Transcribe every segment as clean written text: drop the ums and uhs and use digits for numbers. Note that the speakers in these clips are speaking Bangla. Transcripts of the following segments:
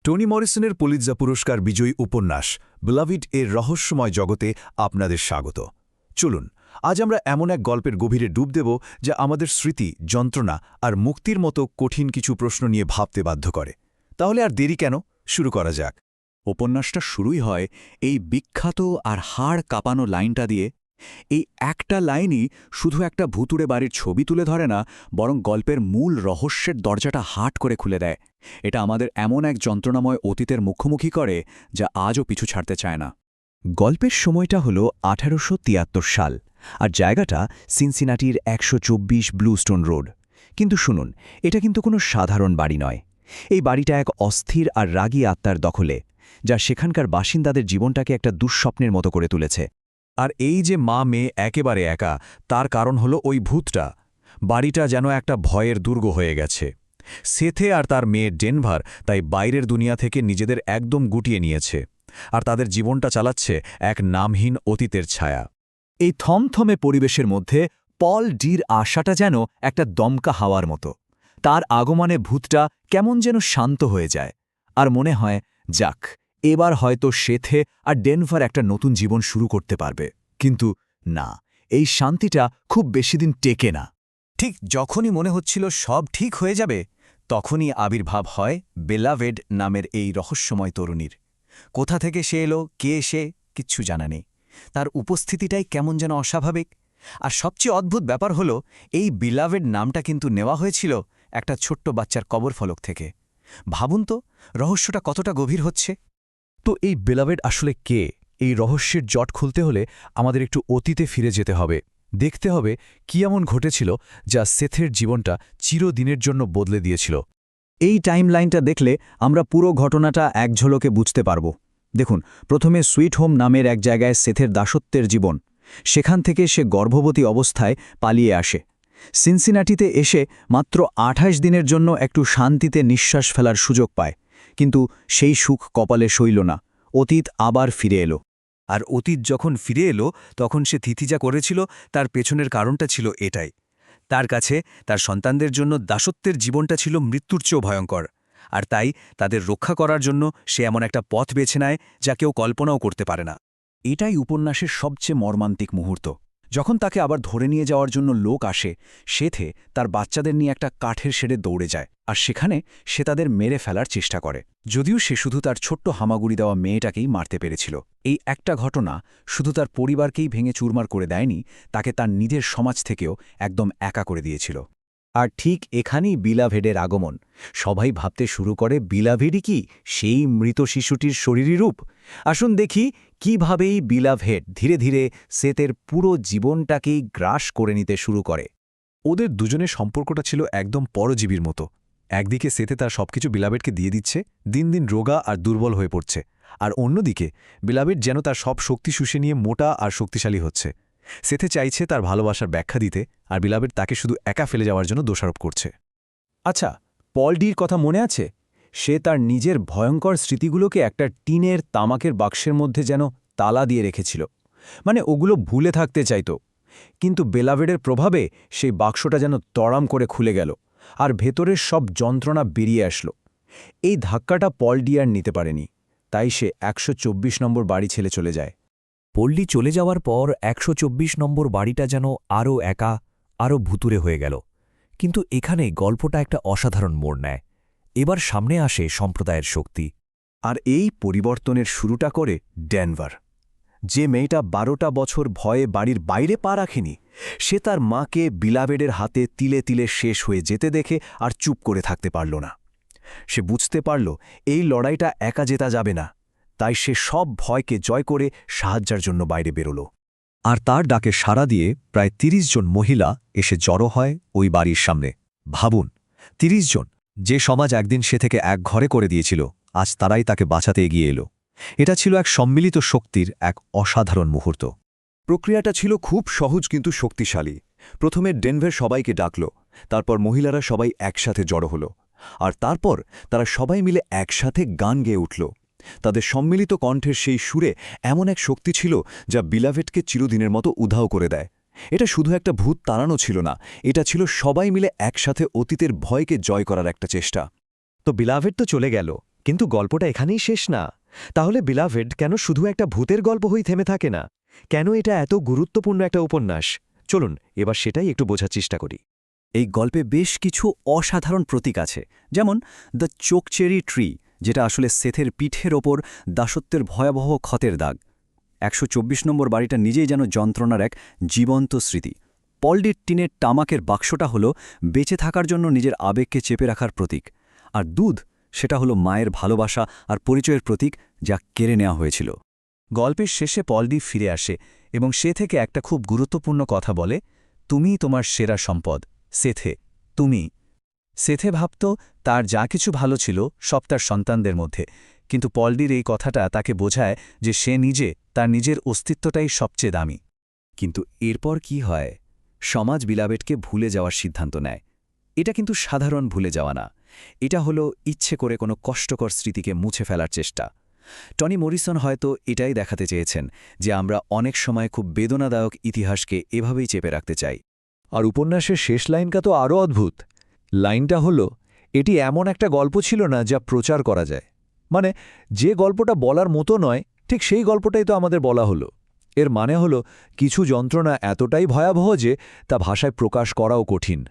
টনি মরিসনের পুলিৎজার পুরস্কার বিজয়ী উপন্যাস বিলাভেড এর রহস্যময় জগতে আপনাদের স্বাগত। চলুন আজ আমরা এমন এক গল্পের গভীরে ডুব দেব যা আমাদের স্মৃতি, যন্ত্রণা আর মুক্তির মতো কঠিন কিছু প্রশ্ন নিয়ে ভাবতে বাধ্য করে। তাহলে আর দেরি কেন, শুরু করা যাক। উপন্যাসটা শুরুই হয় এই বিখ্যাত আর হাড় কাঁপানো লাইনটা দিয়ে। এই একটা লাইনই শুধু একটা ভুতুড়ে বাড়ির ছবি তুলে ধরে না, বরং গল্পের মূল রহস্যের দরজাটা হাট করে খুলে দেয়। এটা আমাদের এমন এক যন্ত্রণাময় অতীতের মুখোমুখি করে যা আজও পিছু ছাড়তে চায় না। গল্পের সময়টা হল 1873 সাল, আর জায়গাটা সিনসিনাটির 124 ব্লুস্টোন রোড। কিন্তু শুনুন, এটা কিন্তু কোনো সাধারণ বাড়ি নয়। এই বাড়িটা এক অস্থির আর রাগী আত্মার দখলে, যা সেখানকার বাসিন্দাদের জীবনটাকে একটা দুঃস্বপ্নের মতো করে তুলেছে। আর এই যে মা মেয়ে একেবারে একা, তার কারণ হলো ওই ভূতটা। বাড়িটা যেন একটা ভয়ের দুর্গ হয়ে গেছে। সেথে আর তার মেয়ে ডেনভার তাই বাইরের দুনিয়া থেকে নিজেদের একদম গুটিয়ে নিয়েছে, আর তাদের জীবনটা চালাচ্ছে এক নামহীন অতীতের ছায়া। এই থমথমে পরিবেশের মধ্যে পল ডির আশাটা যেন একটা দমকা হাওয়ার মতো। তার আগমনে ভূতটা কেমন যেন শান্ত হয়ে যায়, আর মনে হয় যাক, এবার হয়তো সেথে আর ডেনভার একটা নতুন জীবন শুরু করতে পারবে। কিন্তু না, এই শান্তিটা খুব বেশিদিন টেকে না। ঠিক যখনই মনে হচ্ছিল সব ঠিক হয়ে যাবে, তখনই আবির্ভাব হয় বেলাভেড নামের এই রহস্যময় তরুণীর। কোথা থেকে সে এলো, কে সে, কিচ্ছু জানা নেই। তার উপস্থিতিটাই কেমন যেন অস্বাভাবিক। আর সবচেয়ে অদ্ভুত ব্যাপার হলো, এই বেলাভেড নামটা কিন্তু নেওয়া হয়েছিল একটা ছোট্ট বাচ্চার কবরফলক থেকে। ভাবুন তো, রহস্যটা কতটা গভীর হচ্ছে। তো এই বেলাভেড আসলে কে? এই রহস্যের জট খুলতে হলে আমাদের একটু অতীতে ফিরে যেতে হবে। দেখতে হবে কি এমন ঘটেছিল যা সেথের জীবনটা চিরদিনের জন্য বদলে দিয়েছিল। এই টাইমলাইনটা দেখলে আমরা পুরো ঘটনাটা এক ঝলকে বুঝতে পারব। দেখুন, প্রথমে সুইট হোম নামের এক জায়গায় সেথের দাসত্বের জীবন। সেখান থেকে সে গর্ভবতী অবস্থায় পালিয়ে আসে। সিনসিনাটিতে এসে মাত্র 28 দিনের জন্য একটু শান্তিতে নিঃশ্বাস ফেলার সুযোগ পায়। কিন্তু সেই সুখ কপালে সইল না। অতীত আবার ফিরে এলো। আর অতীত যখন ফিরে এলো, তখন সে থিতিজা করেছিল, তার পেছনের কারণটা ছিল এটাই। তার কাছে তার সন্তানদের জন্য দাসত্বের জীবনটা ছিল মৃত্যুর চেয়েও ভয়ঙ্কর। আর তাই তাদের রক্ষা করার জন্য সে এমন একটা পথ বেছে নেয় যা কেউ কল্পনাও করতে পারে না। এটাই উপন্যাসের সবচেয়ে মর্মান্তিক মুহূর্ত। যখন তাকে আবার ধরে নিয়ে যাওয়ার জন্য লোক আসে, সেথে তার বাচ্চাদের নিয়ে একটা কাঠের শেডে দৌড়ে যায়, আর সেখানে সে তাদের মেরে ফেলার চেষ্টা করে। যদিও সে শুধু তার ছোট্ট হামাগুড়ি দেওয়া মেয়েটাকেই মারতে পেরেছিল। এই একটা ঘটনা শুধু তার পরিবারকেই ভেঙে চুরমার করে দেয়নি, তাকে তার নিজের সমাজ থেকেও একদম একা করে দিয়েছিল। আর ঠিক এখানেই বেলাভেডের আগমন। সবাই ভাবতে শুরু করে, বেলাভেডই কি সেই মৃত শিশুটির শরীরী রূপ? আসুন দেখি কিভাবেই বেলাভেড ধীরে ধীরে সেথের পুরো জীবনটাকেই গ্রাস করে নিতে শুরু করে। ওদের দুজনের সম্পর্কটা ছিল একদম পরজীবীর মতো। একদিকে সেথে তার সবকিছু বেলাভেডকে দিয়ে দিচ্ছে, দিন দিন রোগা আর দুর্বল হয়ে পড়ছে। আর অন্যদিকে বেলাভেড যেন তার সব শক্তি শুষে নিয়ে মোটা আর শক্তিশালী হচ্ছে। সেথে চাইছে তার ভালোবাসার ব্যাখ্যা দিতে, আর বেলাভেড তাকে শুধু একা ফেলে যাওয়ার জন্য দোষারোপ করছে। আচ্ছা, পল ডির কথা মনে আছে? সে তার নিজের ভয়ঙ্কর স্মৃতিগুলোকে একটা টিনের তামাকের বাক্সের মধ্যে যেন তালা দিয়ে রেখেছিল। মানে ওগুলো ভুলে থাকতে চাইত। কিন্তু বেলাভেডের প্রভাবে সেই বাক্সটা যেন তড়াম করে খুলে গেল, আর ভেতরের সব যন্ত্রণা বেরিয়ে আসলো। এই ধাক্কাটা পল ডি আর নিতে পারেনি, তাই সে 124 নম্বর বাড়ি ছেড়ে চলে যায়। পল্লী চলে যাওয়ার পর 124 নম্বর বাড়িটা যেন আরও একা, আরও ভুতুরে হয়ে গেল। কিন্তু এখানে গল্পটা একটা অসাধারণ মোড় নেয়। এবার সামনে আসে সম্প্রদায়ের শক্তি। আর এই পরিবর্তনের শুরুটা করে ডেনভার। যে মেয়েটা 12টা বছর ভয়ে বাড়ির বাইরে পা রাখেনি, সে তার মাকে বেলাভেডের হাতে তিলে তিলে শেষ হয়ে যেতে দেখে আর চুপ করে থাকতে পারল না। সে বুঝতে পারল এই লড়াইটা একা জেতা যাবে না, তাই সে সব ভয়কে জয় করে সাহায্যের জন্য বাইরে বেরোল। আর তার ডাকে সাড়া দিয়ে প্রায় 30 জন মহিলা এসে জড়ো হয় ওই বাড়ির সামনে। ভাবুন, 30 জন, যে সমাজ একদিন সে থেকে এক ঘরে করে দিয়েছিল, আজ তারাই তাকে বাঁচাতে এগিয়ে এলো। এটা ছিল এক সম্মিলিত শক্তির এক অসাধারণ মুহূর্ত। প্রক্রিয়াটা ছিল খুব সহজ কিন্তু শক্তিশালী। প্রথমে ডেনভার সবাইকে ডাকল, তারপর মহিলারা সবাই একসাথে জড়ো হল, আর তারপর তারা সবাই মিলে একসাথে গান গেয়ে উঠল। তাদের সম্মিলিত কণ্ঠের সেই সুরে এমন এক শক্তি ছিল যা বেলাভেডকে চিরদিনের মতো উধাও করে দেয়। এটা শুধু একটা ভূত তাড়ানো ছিল না, এটা ছিল সবাই মিলে একসাথে অতীতের ভয়কে জয় করার একটা চেষ্টা। তো বেলাভেড তো চলে গেল, কিন্তু গল্পটা এখানেই শেষ না। তাহলে বিলাভেড কেন শুধু একটা ভূতের গল্প হয়ে থেমে থাকে না? কেন এটা এত গুরুত্বপূর্ণ একটা উপন্যাস? চলুন এবার সেটাই একটু বোঝার চেষ্টা করি। এই গল্পে বেশ কিছু অসাধারণ প্রতীক আছে, যেমন দ্য চোকচেরি ট্রি, যেটা আসলে সেথের পিঠের ওপর দাসত্বের ভয়াবহ ক্ষতের দাগ। 124 নম্বর বাড়িটা নিজেই যেন যন্ত্রণার এক জীবন্ত স্মৃতি। পলডির টিনের তামাকের বাক্সটা হলো বেঁচে থাকার জন্য নিজের আবেগকে চেপে রাখার প্রতীক। আর দুধ, সেটা হলো মায়ের ভালোবাসা আর পরিচয়ের প্রতীক, যা কেড়ে নেওয়া হয়েছিল। গল্পের শেষে পলডি ফিরে আসে এবং সে থেকে একটা খুব গুরুত্বপূর্ণ কথা বলে, তুমিই তোমার সেরা সম্পদ, সেথে, তুমি। সেথে ভাবত তার যা কিছু ভালো ছিল সব তার সন্তানদের মধ্যে, কিন্তু পলডির এই কথাটা তাকে বোঝায় যে সে নিজে, তার নিজের অস্তিত্বটাই সবচেয়ে দামি। কিন্তু এরপর কি হয়? সমাজ বিলাবেটকে ভুলে যাওয়ার সিদ্ধান্ত নেয়। এটা কিন্তু সাধারণ ভুলে যাওয়া না, এটা হলো ইচ্ছে করে কোনো কষ্টকর স্মৃতিকে মুছে ফেলার চেষ্টা। টনি মরিসন হয়তো এটাই দেখাতে চেয়েছেন যে আমরা অনেক সময় খুব বেদনাদায়ক ইতিহাসকে এভাবেই চেপে রাখতে চাই। আর উপন্যাসের শেষ লাইনটা তো আরও অদ্ভুত। লাইনটা হলো, এটি এমন একটা গল্প ছিল না যা প্রচার করা যায়। মানে যে গল্পটা বলার মতো নয়, ঠিক সেই গল্পটাই তো আমাদের বলা হলো। এর মানে হলো কিছু যন্ত্রণা এতটাই ভয়াবহ যে তা ভাষায় প্রকাশ করাও কঠিন।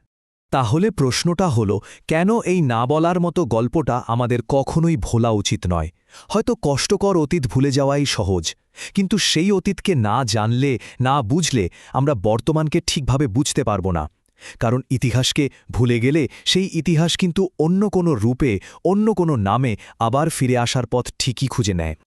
তাহলে প্রশ্নটা হলো, কেন এই না বলার মতো গল্পটা আমাদের কখনোই ভোলা উচিত নয়? হয়তো কষ্টকর অতীত ভুলে যাওয়াই সহজ, কিন্তু সেই অতীতকে না জানলে, না বুঝলে আমরা বর্তমানকে ঠিকভাবে বুঝতে পারব না। কারণ ইতিহাসকে ভুলে গেলে সেই ইতিহাস কিন্তু অন্য কোনো রূপে, অন্য কোনো নামে আবার ফিরে আসার পথ ঠিকই খুঁজে নেয়।